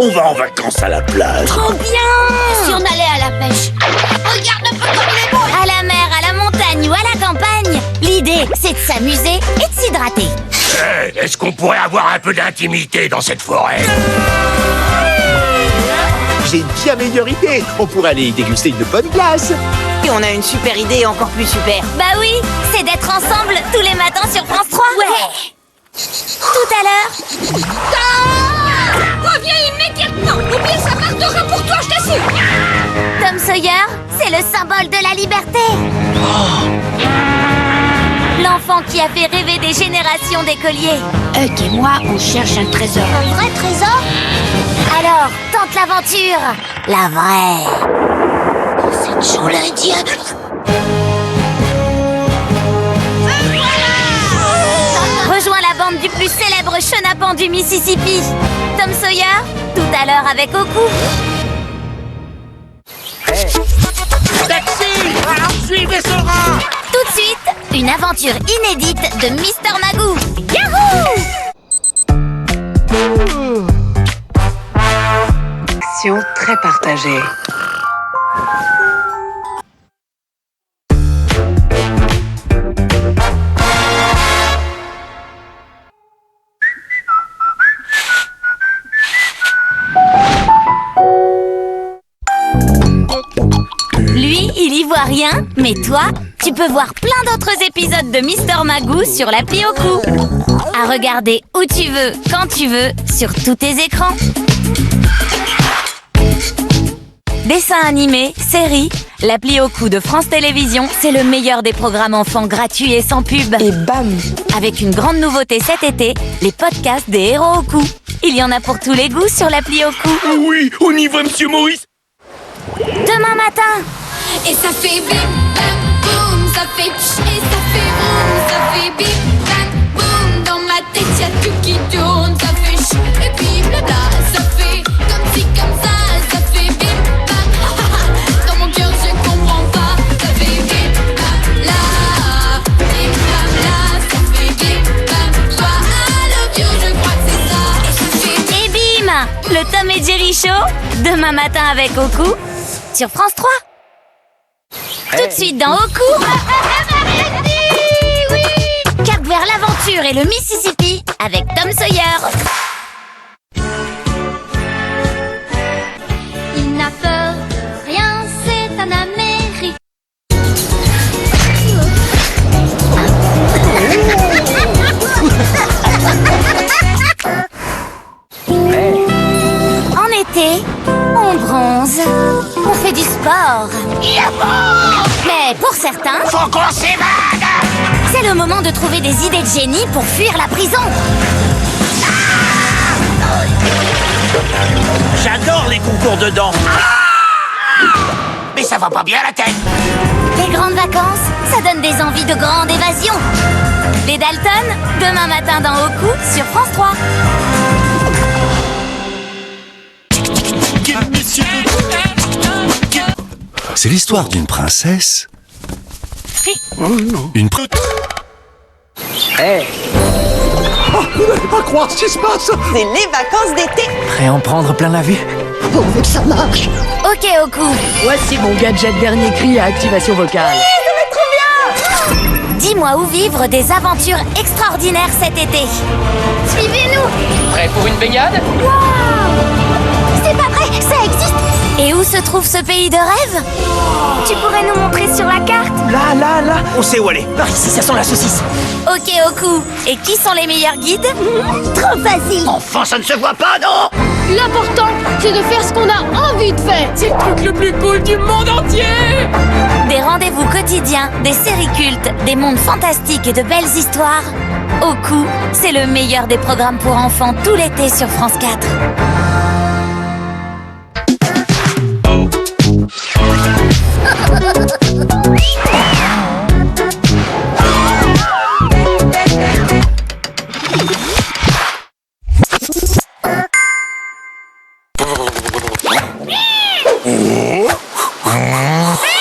On va en vacances à la plage. Trop bien! Si on allait à la pêche. Regarde un peu comme il est beau. À la mer, à la montagne ou à la campagne. L'idée, c'est de s'amuser et de s'hydrater. Hey, est-ce qu'on pourrait avoir un peu d'intimité dans cette forêt? J'ai une bien meilleure idée. On pourrait aller y déguster une bonne glace. Et on a une super idée encore plus super. Bah oui, c'est d'être ensemble tous les matins sur France 3. Ouais. Tout à l'heure. Reviens immédiatement. Ou bien ça partira pour toi, je t'assure. Tom Sawyer, c'est le symbole de la liberté. L'enfant qui a fait rêver des générations d'écoliers. Huck et moi, on cherche un trésor. Un vrai trésor? Alors, tente l'aventure. La vraie. Cette jolie indienne. Rejoins la bande du plus célèbre chenapan du Mississippi. Tom Sawyer, tout à l'heure avec Oku. Taxi! Suivez ce rat! Tout de suite, une aventure inédite de Mr. Magoo. Yahoo! Action très partagée. Lui, il y voit rien, mais toi, tu peux voir plein d'autres épisodes de Mr. Magoo sur l'appli Oku. À regarder où tu veux, quand tu veux, sur tous tes écrans. Dessins animés, séries, l'appli Oku de France Télévisions, c'est le meilleur des programmes enfants gratuits et sans pub. Et bam! Avec une grande nouveauté cet été, les podcasts des héros Oku. Il y en a pour tous les goûts sur l'appli Oku. Oui, on y va, Monsieur Maurice! Demain matin. Et ça fait bim, bam, boum. Ça fait tch et ça fait boum. Ça fait bim, bam, boum. Dans ma tête, y'a tout qui tourne. Ça fait ch et puis blabla. Ça fait comme ci, comme ça. Ça fait bim, bam. Dans mon cœur, je comprends pas. Ça fait bim, bam, là. Bim, bam, là. Ça fait bim, bam. Toi, I love you, je crois que c'est ça. Et ça fait Et bim, le Tom et Jerry Show, demain matin avec Oku, sur France 3. Tout de suite dans Oku. Cap vers l'aventure et le Mississippi avec Tom Sawyer. Il n'a peur de rien, c'est un Américain. En été, on bronze, on fait du sport. Mais pour certains, Faut qu'on s'évade! c'est le moment de trouver des idées de génie pour fuir la prison. J'adore les concours de danse! Mais ça va pas bien la tête! Les grandes vacances, ça donne des envies de grande évasion. Les Dalton, demain matin dans Oku sur France 3. C'est l'histoire d'une princesse. Une Oh, vous n'allez pas croire ce qui se passe. C'est les vacances d'été. Prêt à en prendre plein la vue? Pourvu que ça marche. Ok Oku, Voici mon gadget dernier cri à activation vocale. dis-moi où vivre des aventures extraordinaires cet été. Suivez-nous. Prêt pour une baignade? C'est pas vrai, ça existe. Et où se trouve ce pays de rêve? Tu pourrais nous montrer sur la carte? Là. On sait où aller! Par ici, ça sent la saucisse. Ok Oku, et qui sont les meilleurs guides? Trop facile. Enfin, ça ne se voit pas, non! L'important, c'est de faire ce qu'on a envie de faire. C'est le truc le plus cool du monde entier! Des rendez-vous quotidiens, des séries cultes, des mondes fantastiques et de belles histoires. Oku, c'est le meilleur des programmes pour enfants tout l'été sur France 4.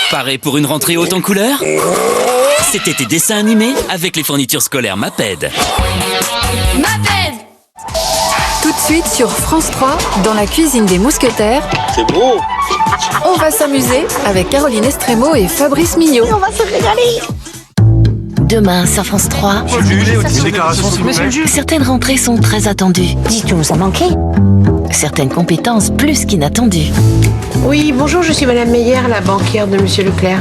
Paré pour une rentrée haute en couleurs? C'était tes dessins animés avec les fournitures scolaires MAPED. Ma bête. Tout de suite sur France 3, dans la cuisine des mousquetaires. C'est beau. On va s'amuser avec Caroline Estremo et Fabrice Mignot. On va se régaler. Demain sur France 3, Une déclaration, s'il vous plaît. certaines rentrées sont très attendues. Dis-tu, ça manquait? Certaines compétences plus qu'inattendues. Oui, bonjour, je suis Madame Meyer, la banquière de Monsieur Leclerc.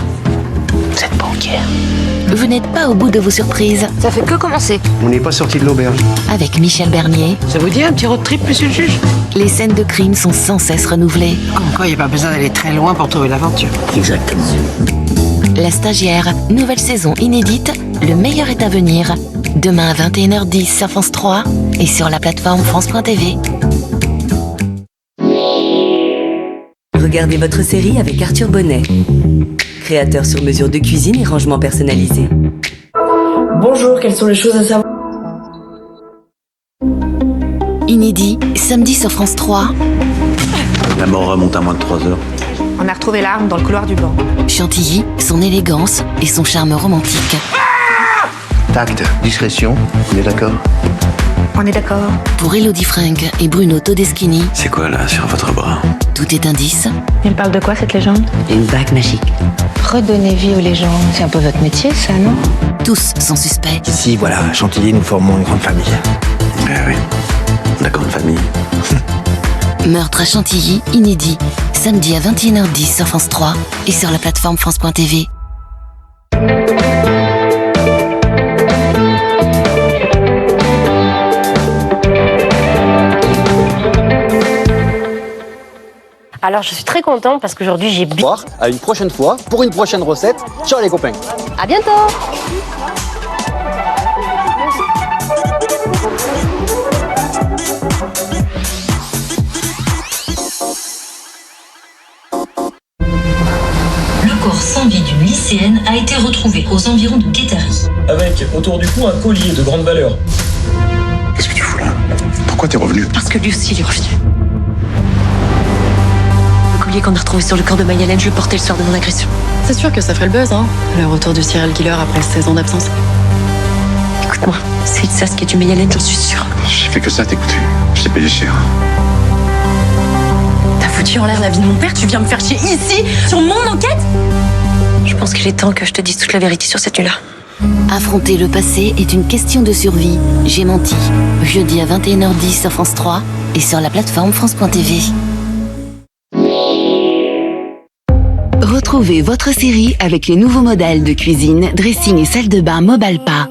Cette banquière. Vous n'êtes pas au bout de vos surprises. Ça fait que commencer. On n'est pas sorti de l'auberge. Avec Michel Bernier, Ça vous dit un petit road trip, Monsieur le juge? les scènes de crime sont sans cesse renouvelées. Comme quoi, il n'y a pas besoin d'aller très loin pour trouver l'aventure. Exactement. La stagiaire, nouvelle saison inédite, le meilleur est à venir. Demain à 21h10 sur France 3 et sur la plateforme France.tv. Regardez votre série avec Arthur Bonnet, créateur sur mesure de cuisine et rangement personnalisé. Bonjour, quelles sont les choses à savoir? Inédit, samedi sur France 3, La mort remonte à moins de 3 heures. On a retrouvé l'arme dans le couloir du banc. Chantilly, son élégance et son charme romantique. Tact, discrétion, on est d'accord? On est d'accord. Pour Élodie Fringue et Bruno Todeschini, C'est quoi là sur votre bras? tout est indice. Elle parle de quoi cette légende? Une bague magique. Redonner vie aux légendes. C'est un peu votre métier, ça, non? Tous sont suspects. Ici, voilà, Chantilly, nous formons une grande famille. Oui. On a grande famille. Meurtre à Chantilly, inédit, samedi à 21h10 sur France 3 et sur la plateforme France.tv. Alors, je suis très contente parce qu'aujourd'hui, j'ai bien... À une prochaine fois, pour une prochaine recette. Ciao les copains. À bientôt. Le corps sans vie d'une lycéenne a été retrouvé aux environs de Guétari. Avec autour du cou un collier de grande valeur. Qu'est-ce que tu fous là? Pourquoi t'es revenu? Parce que lui aussi, il est revenu. Le collier qu'on a retrouvé sur le corps de Mayalène, je le portais le soir de mon agression. C'est sûr que ça ferait le buzz, hein, le retour du serial killer après 16 ans d'absence. Écoute-moi, c'est ça ce qui est du Mayalène, j'en suis sûre. J'ai fait que ça t'écouter. Je t'ai payé cher. T'as foutu en l'air la vie de mon père, tu viens me faire chier ici, sur mon enquête? Je pense qu'il est temps que je te dise toute la vérité sur cette nuit-là. Affronter le passé est une question de survie. J'ai menti. Jeudi à 21h10 sur France 3 et sur la plateforme France.tv. Retrouvez votre série avec les nouveaux modèles de cuisine, dressing et salle de bain Mobalpa.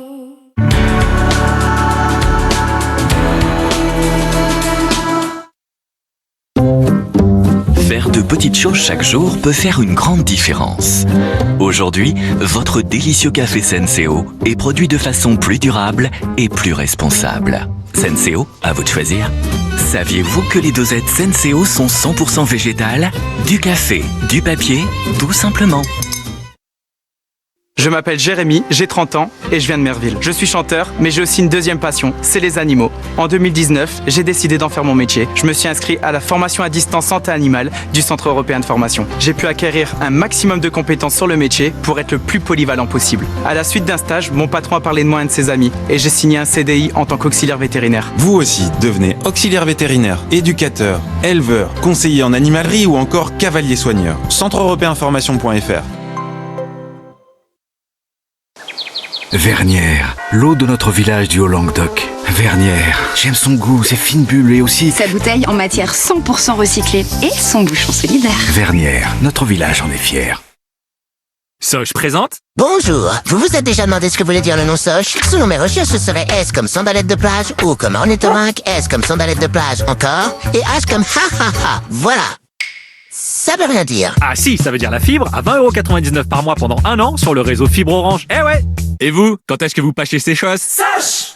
Faire de petites choses chaque jour peut faire une grande différence. Aujourd'hui, votre délicieux café Senseo est produit de façon plus durable et plus responsable. Senseo, à vous de choisir. Saviez-vous que les dosettes Senseo sont 100% végétales? Du café, du papier, tout simplement. Je m'appelle Jérémy, j'ai 30 ans et je viens de Merville. Je suis chanteur, mais j'ai aussi une deuxième passion, c'est les animaux. En 2019, j'ai décidé d'en faire mon métier. Je me suis inscrit à la formation à distance santé animale du Centre européen de formation. J'ai pu acquérir un maximum de compétences sur le métier pour être le plus polyvalent possible. À la suite d'un stage, mon patron a parlé de moi à un de ses amis et j'ai signé un CDI en tant qu'auxiliaire vétérinaire. Vous aussi, devenez auxiliaire vétérinaire, éducateur, éleveur, conseiller en animalerie ou encore cavalier soigneur. Centre-européen-formation.fr. Vernière, l'eau de notre village du Haut-Languedoc. Vernière, j'aime son goût, ses fines bulles et aussi... Sa bouteille en matière 100% recyclée et son bouchon solidaire. Vernière, notre village en est fier. Soch présente. Bonjour, vous vous êtes déjà demandé ce que voulait dire le nom Soch? Selon mes recherches, ce serait S comme sandalette de plage, O comme ornithorynque, S comme sandalette de plage encore, et H comme ha ha ha. Voilà. Ça veut rien dire. Ah si, ça veut dire la fibre à 20,99€ par mois pendant 1 an sur le réseau Fibre Orange. Eh ouais. Et vous, quand est-ce que vous pâchez ces choses? Sache!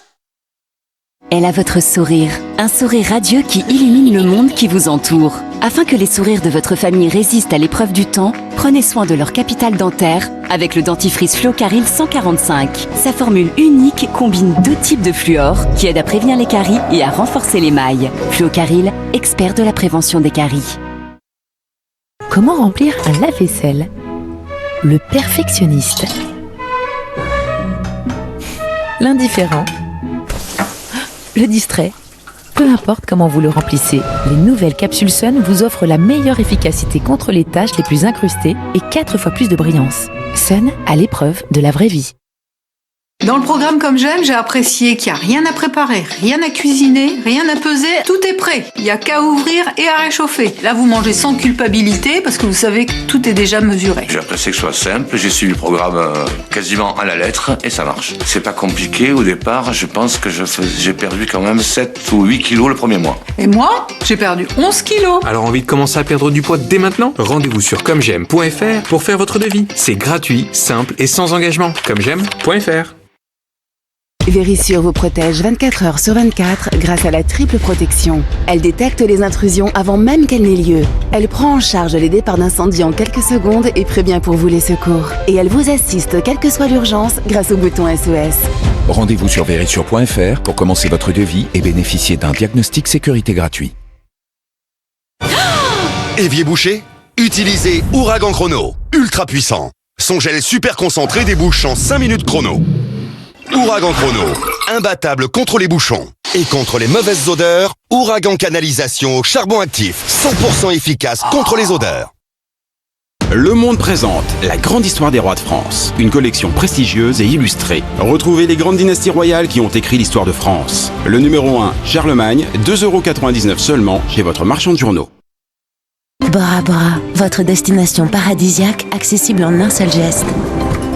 Elle a votre sourire, un sourire radieux qui illumine le monde qui vous entoure. Afin que les sourires de votre famille résistent à l'épreuve du temps, prenez soin de leur capital dentaire avec le dentifrice Fluocaril 145. Sa formule unique combine 2 types de fluor qui aident à prévenir les caries et à renforcer l'émail. Fluocaril, expert de la prévention des caries. Comment remplir un lave-vaisselle? Le perfectionniste. L'indifférent. Le distrait. Peu importe comment vous le remplissez, les nouvelles capsules Sun vous offrent la meilleure efficacité contre les taches les plus incrustées et 4 fois plus de brillance. Sun à l'épreuve de la vraie vie. Dans le programme Comme j'aime, j'ai apprécié qu'il n'y a rien à préparer, rien à cuisiner, rien à peser, tout est prêt. Il n'y a qu'à ouvrir et à réchauffer. Là, vous mangez sans culpabilité parce que vous savez que tout est déjà mesuré. J'ai apprécié que ce soit simple, j'ai suivi le programme quasiment à la lettre et ça marche. C'est pas compliqué au départ, je pense que j'ai perdu quand même 7 ou 8 kilos le premier mois. Et moi, j'ai perdu 11 kilos. Alors envie de commencer à perdre du poids dès maintenant? Rendez-vous sur commej'aime.fr pour faire votre devis. C'est gratuit, simple et sans engagement. commej'aime.fr. Verisure vous protège 24 heures sur 24 grâce à la triple protection. Elle détecte les intrusions avant même qu'elles n'aient lieu. Elle prend en charge les départs d'incendie en quelques secondes et prévient pour vous les secours. Et elle vous assiste quelle que soit l'urgence grâce au bouton SOS. Rendez-vous sur verisure.fr pour commencer votre devis et bénéficier d'un diagnostic sécurité gratuit. Évier bouché? Utilisez Ouragan Chrono. Ultra puissant. Son gel super concentré débouche en 5 minutes chrono. Ouragan Chrono, imbattable contre les bouchons. Et contre les mauvaises odeurs, Ouragan Canalisation au charbon actif, 100% efficace contre les odeurs. Le Monde présente La grande histoire des rois de France, une collection prestigieuse et illustrée. Retrouvez les grandes dynasties royales qui ont écrit l'histoire de France. Le numéro 1, Charlemagne, 2,99 € seulement chez votre marchand de journaux. Bora Bora, votre destination paradisiaque accessible en un seul geste.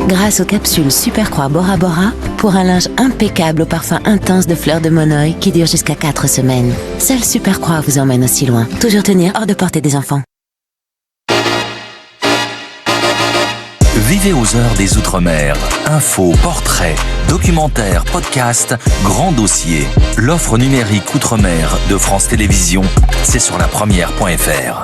Grâce aux capsules Super Croix Bora Bora, pour un linge impeccable au parfum intense de fleurs de monoï qui dure jusqu'à 4 semaines. Seule Super Croix vous emmène aussi loin. Toujours tenir hors de portée des enfants. Vivez aux heures des Outre-mer. Infos, portraits, documentaires, podcasts, grands dossiers. L'offre numérique Outre-mer de France Télévisions, c'est sur lapremière.fr.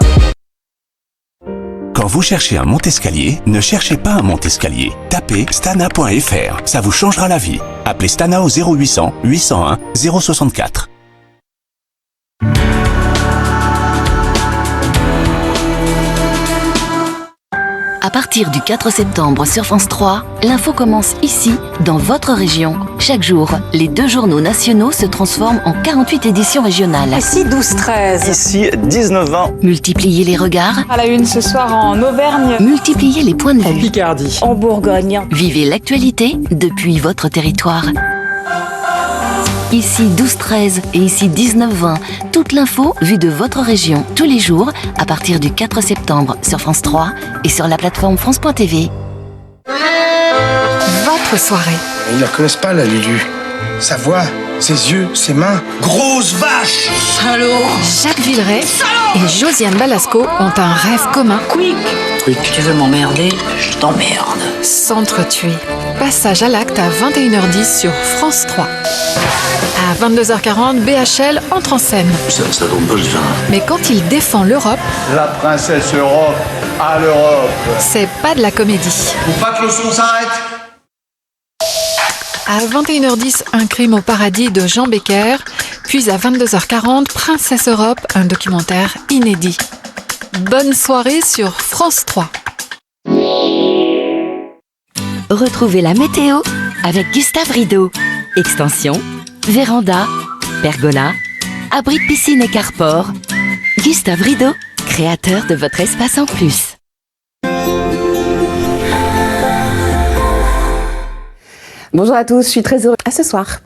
Quand vous cherchez un monte-escalier, ne cherchez pas un monte-escalier. Tapez stana.fr, ça vous changera la vie. Appelez Stana au 0800 801 064. À partir du 4 septembre sur France 3, l'info commence ici, dans votre région. Chaque jour, les 2 journaux nationaux se transforment en 48 éditions régionales. Ici 12-13. Ici 19-20. Multipliez les regards. À la une ce soir en Auvergne. Multipliez les points de vue. En Picardie. En Bourgogne. Vivez l'actualité depuis votre territoire. Ici 12-13 et ici 19-20. Toute l'info vue de votre région tous les jours à partir du 4 septembre sur France 3 et sur la plateforme France.tv. Votre soirée. Ils ne la connaissent pas, la Lulu. Sa voix, ses yeux, ses mains. Grosse vache! Salaud! Jacques Villeray et Josiane Balasco ont un rêve commun. Quick! Tu veux m'emmerder? Je t'emmerde. S'entretuer. Passage à l'acte à 21h10 sur France 3. À 22h40, BHL entre en scène. Ça tombe pas le vin. Mais quand il défend l'Europe... La princesse Europe à l'Europe. C'est pas de la comédie. Faut pas que le son s'arrête. À 21h10, Un crime au paradis de Jean Becker. Puis à 22h40, Princesse Europe, un documentaire inédit. Bonne soirée sur France 3. Retrouvez la météo avec Gustave Rideau. Extension, véranda, pergola, abri de piscine et carport. Gustave Rideau, créateur de votre espace en plus. Bonjour à tous, je suis très heureuse. À ce soir.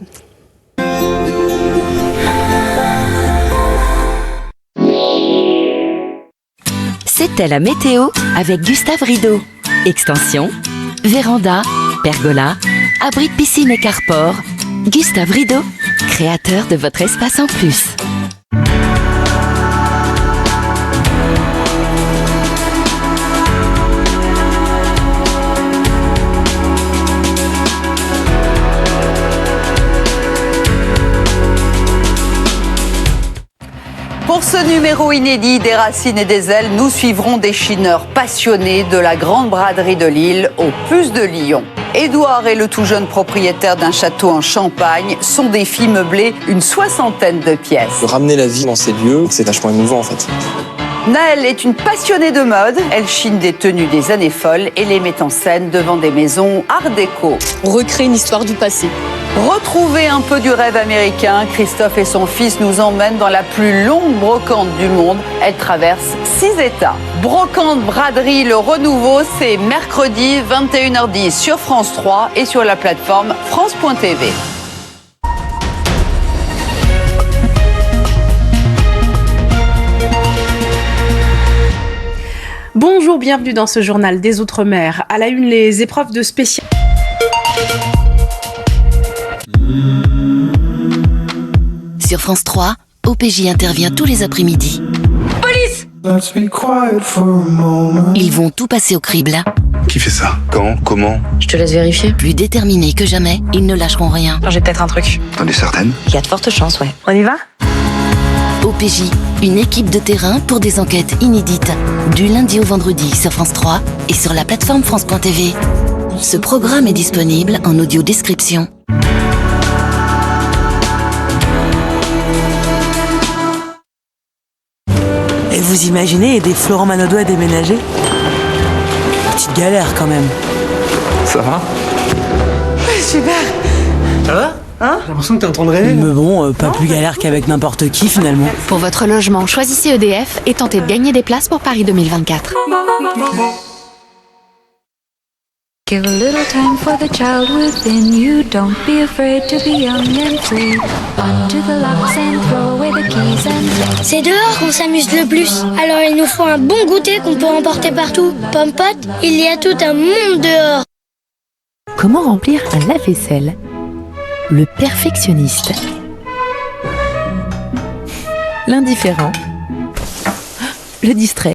C'était la météo avec Gustave Rideau. Extension, véranda, pergola, abri de piscine et carport. Gustave Rideau, créateur de votre espace en plus. Pour ce numéro inédit des Racines et des Ailes, nous suivrons des chineurs passionnés de la grande braderie de Lille au Puce de Lyon. Édouard est le tout jeune propriétaire d'un château en Champagne. Son défi, meubler une 60aine de pièces. Ramener la vie dans ces lieux, c'est vachement émouvant en fait. Naëlle est une passionnée de mode. Elle chine des tenues des années folles et les met en scène devant des maisons art déco. On recrée une histoire du passé. Retrouvez un peu du rêve américain. Christophe et son fils nous emmènent dans la plus longue brocante du monde. Elle traverse 6 États. Brocante Braderie, le renouveau, c'est mercredi 21h10 sur France 3 et sur la plateforme France.tv. Bonjour, bienvenue dans ce journal des Outre-mer. À la une, les épreuves de spécial. Sur France 3, OPJ intervient tous les après-midi. Police! Ils vont tout passer au crible. Qui fait ça? Quand? Comment? Je te laisse vérifier. Plus déterminés que jamais, ils ne lâcheront rien. J'ai peut-être un truc. T'en es certaine? Il y a de fortes chances, ouais. On y va? OPJ, une équipe de terrain pour des enquêtes inédites. Du lundi au vendredi sur France 3 et sur la plateforme France.tv. Ce programme est disponible en audio description. Et vous imaginez aider Florent Manodou à déménager? Petite galère quand même. Ça va? Ouais, super. Ça va? Hein? J'ai l'impression que t'es en train de rêver. Mais bon, pas plus galère qu'avec n'importe qui finalement. Pour votre logement, choisissez EDF et tentez de gagner des places pour Paris 2024. Give a little time for the child within you. Don't be afraid to be young and free. Undo the locks and throw away the keys and play. C'est dehors qu'on s'amuse le plus. Alors il nous faut un bon goûter qu'on peut emporter partout. Pomme-pote, il y a tout un monde dehors. Comment remplir un lave-vaisselle? Le perfectionniste. L'indifférent. Le distrait.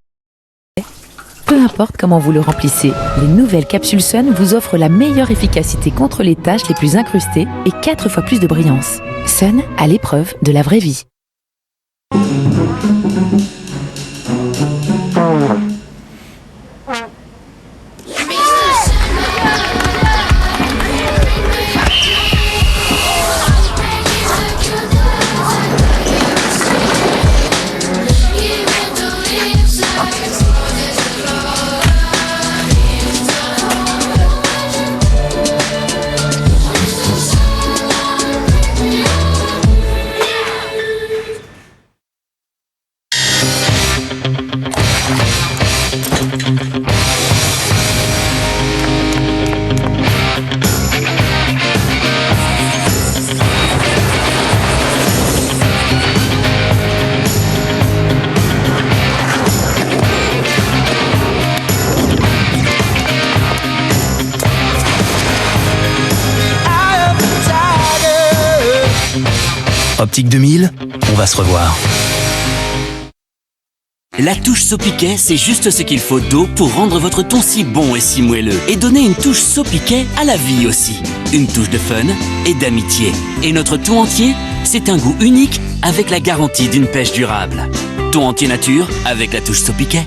Peu importe comment vous le remplissez, les nouvelles capsules Sun vous offrent la meilleure efficacité contre les tâches les plus incrustées et 4 fois plus de brillance. Sun à l'épreuve de la vraie vie. Optique 2000, on va se revoir. La touche Sopiquet, c'est juste ce qu'il faut d'eau pour rendre votre ton si bon et si moelleux. Et donner une touche Sopiquet à la vie aussi. Une touche de fun et d'amitié. Et notre ton entier, c'est un goût unique avec la garantie d'une pêche durable. Ton entier nature avec la touche Sopiquet.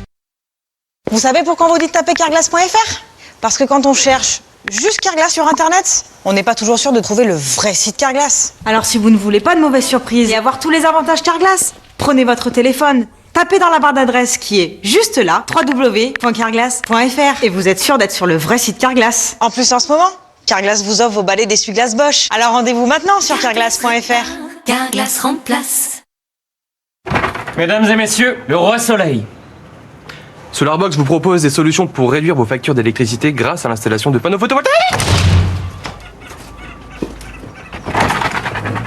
Vous savez pourquoi on vous dit de taper carglass.fr? Parce que quand on cherche juste Carglass sur internet, on n'est pas toujours sûr de trouver le vrai site Carglass. Alors si vous ne voulez pas de mauvaises surprises et avoir tous les avantages Carglass, prenez votre téléphone, tapez dans la barre d'adresse qui est juste là, www.carglass.fr, et vous êtes sûr d'être sur le vrai site Carglass. En plus en ce moment, Carglass vous offre vos balais d'essuie-glace Bosch. Alors rendez-vous maintenant sur carglass.fr. Carglass remplace. Mesdames et messieurs, le roi soleil. Solarbox vous propose des solutions pour réduire vos factures d'électricité grâce à l'installation de panneaux photovoltaïques.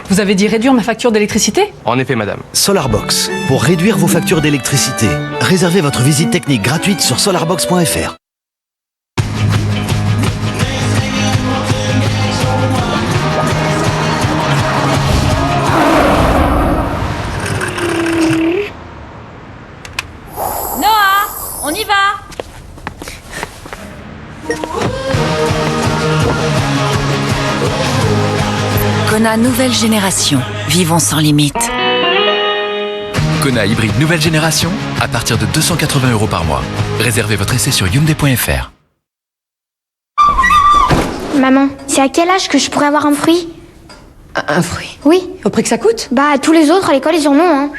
Vous avez dit réduire ma facture d'électricité? En effet, madame. Solarbox, pour réduire vos factures d'électricité. Réservez votre visite technique gratuite sur solarbox.fr. Noah, on y va. Kona nouvelle génération. Vivons sans limite. Kona hybride nouvelle génération à partir de 280 € par mois. Réservez votre essai sur Hyundai.fr. Maman, c'est à quel âge que je pourrais avoir un fruit? Un fruit? Oui. Au prix que ça coûte? Bah, tous les autres à l'école, ils en ont, hein.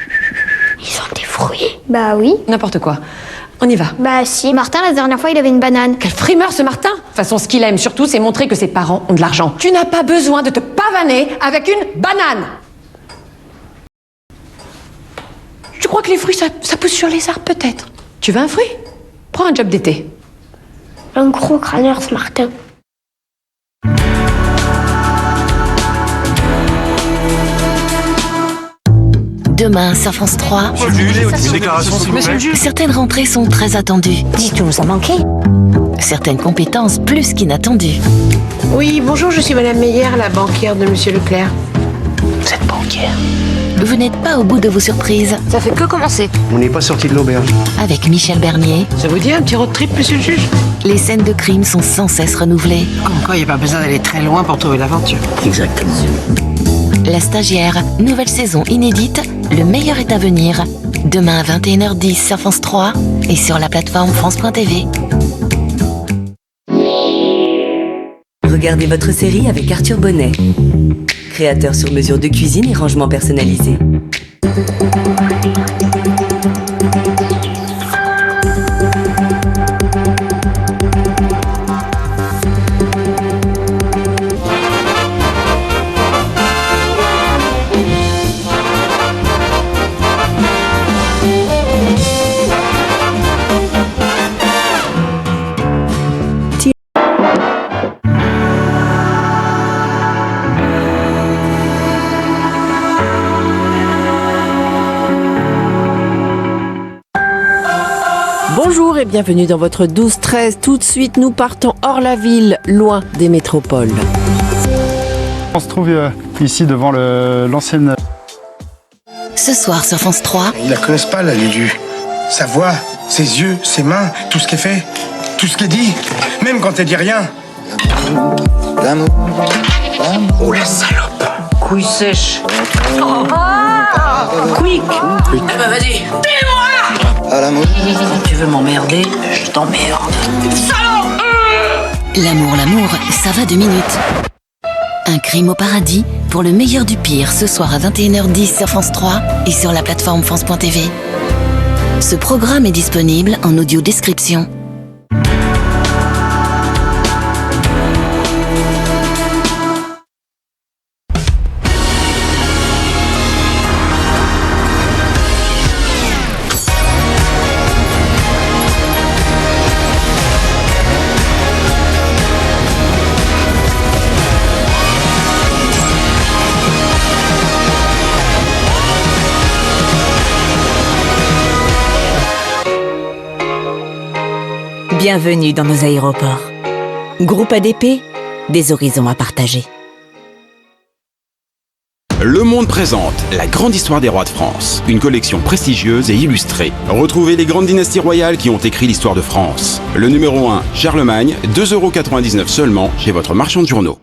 Ils ont des fruits. Bah oui. N'importe quoi. On y va. Bah si. Martin, la dernière fois, il avait une banane. Quel frimeur ce Martin! De toute façon, ce qu'il aime surtout, c'est montrer que ses parents ont de l'argent. Tu n'as pas besoin de te pavaner avec une banane! Je crois que les fruits, ça pousse sur les arbres, peut-être. Tu veux un fruit? Prends un job d'été. Un gros crâneur, ce Martin. Demain sur France 3, Une déclaration, s'il vous plaît. certaines rentrées sont très attendues. Dites-nous, ça manquait. Certaines compétences plus qu'inattendues. Oui, bonjour, je suis Madame Meyer, la banquière de Monsieur Leclerc. Vous êtes banquière. Vous n'êtes pas au bout de vos surprises. Ça fait que commencer. On n'est pas sorti de l'auberge. Avec Michel Bernier, Ça vous dit un petit road trip, Monsieur le juge? les scènes de crime sont sans cesse renouvelées. Comme quoi, il n'y a pas besoin d'aller très loin pour trouver l'aventure. Exactement. La stagiaire, nouvelle saison inédite, le meilleur est à venir. Demain à 21h10 sur France 3 et sur la plateforme France.tv. Regardez votre série avec Arthur Bonnet, créateur sur mesure de cuisine et rangement personnalisé. Bonjour et bienvenue dans votre 12-13. Tout de suite, nous partons hors la ville, loin des métropoles. On se trouve ici devant l'ancienne... Ce soir sur France 3, Ils la connaissent pas, la Lulu. Sa voix, ses yeux, ses mains, tout ce qu'elle fait, tout ce qu'elle dit, même quand elle dit rien. Oh la salope. Couille sèche. Quick. Eh ben vas-y, pile-moi. Tu veux m'emmerder? Je t'emmerde. l'amour, ça va 2 minutes. Un crime au paradis pour le meilleur du pire ce soir à 21h10 sur France 3 et sur la plateforme France.tv. Ce programme est disponible en audio description. Bienvenue dans nos aéroports. Groupe ADP, des horizons à partager. Le Monde présente La Grande Histoire des Rois de France, une collection prestigieuse et illustrée. Retrouvez les grandes dynasties royales qui ont écrit l'histoire de France. Le numéro 1, Charlemagne, 2,99 € seulement chez votre marchand de journaux.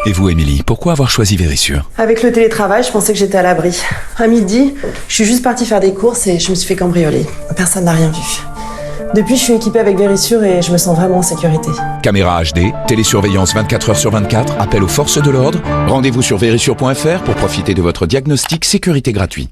Et vous, Émilie, pourquoi avoir choisi Vérissure? Avec le télétravail, je pensais que j'étais à l'abri. À midi, je suis juste partie faire des courses et je me suis fait cambrioler. Personne n'a rien vu. Depuis, je suis équipée avec Vérissure et je me sens vraiment en sécurité. Caméra HD, télésurveillance 24 h sur 24, appel aux forces de l'ordre. Rendez-vous sur vérissure.fr pour profiter de votre diagnostic sécurité gratuit.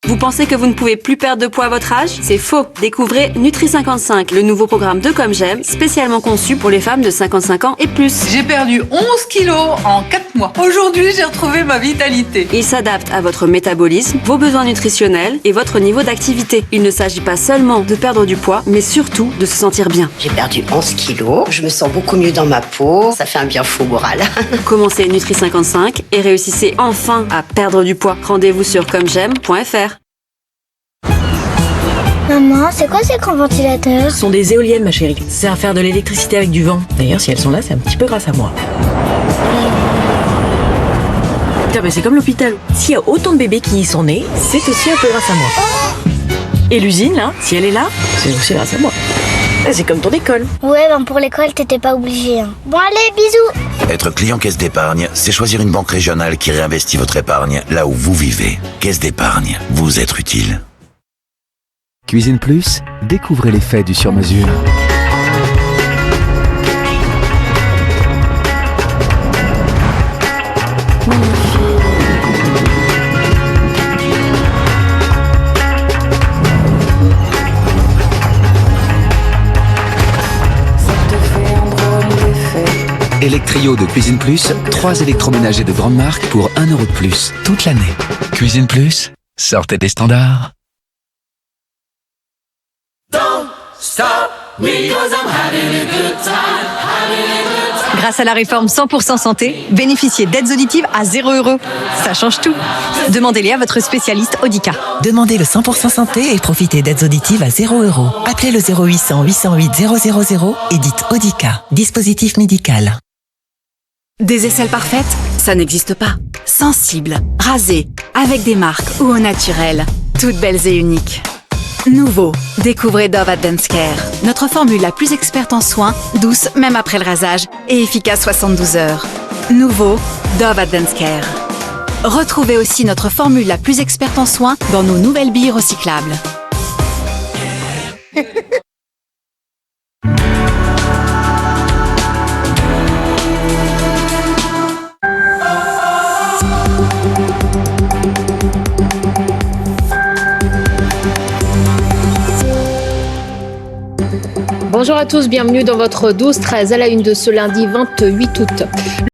Vous pensez que vous ne pouvez plus perdre de poids à votre âge? C'est faux. Découvrez Nutri55, le nouveau programme de Comme J'aime, spécialement conçu pour les femmes de 55 ans et plus. J'ai perdu 11 kilos en 4 mois. Aujourd'hui, j'ai retrouvé ma vitalité. Il s'adapte à votre métabolisme, vos besoins nutritionnels et votre niveau d'activité. Il ne s'agit pas seulement de perdre du poids, mais surtout de se sentir bien. J'ai perdu 11 kilos, je me sens beaucoup mieux dans ma peau, ça fait un bien fou moral. Commencez Nutri55 et réussissez enfin à perdre du poids. Rendez-vous sur commej'aime.fr. Maman, c'est quoi ces grands ventilateurs? Ce sont des éoliennes, ma chérie. Ça sert à faire de l'électricité avec du vent. D'ailleurs, si elles sont là, c'est un petit peu grâce à moi. Putain, mais c'est comme l'hôpital. S'il y a autant de bébés qui y sont nés, c'est aussi un peu grâce à moi. Et l'usine, là, si elle est là, c'est aussi grâce à moi. C'est comme ton école. Ouais, ben pour l'école, t'étais pas obligé. Hein. Bon, allez, bisous. Être client Caisse d'épargne, c'est choisir une banque régionale qui réinvestit votre épargne là où vous vivez. Caisse d'épargne, vous êtes utile. Cuisine Plus, découvrez l'effet du sur-mesure. Electrio de Cuisine Plus, 3 électroménagers de grande marque pour 1 € de plus, toute l'année. Cuisine Plus, sortez des standards. Grâce à la réforme 100% santé, bénéficiez d'aides auditives à 0 €. Ça change tout. Demandez-les à votre spécialiste Audica. Demandez le 100% santé et profitez d'aides auditives à 0 €. Appelez le 0800 808 000 et dites Audica, dispositif médical. Des aisselles parfaites, ça n'existe pas. Sensibles, rasées, avec des marques ou au naturel. Toutes belles et uniques. Nouveau, découvrez Dove Advanced Care. Notre formule la plus experte en soins, douce même après le rasage et efficace 72 heures. Nouveau, Dove Advanced Care. Retrouvez aussi notre formule la plus experte en soins dans nos nouvelles billes recyclables. Bonjour à tous, bienvenue dans votre 12-13 à la une de ce lundi 28 août.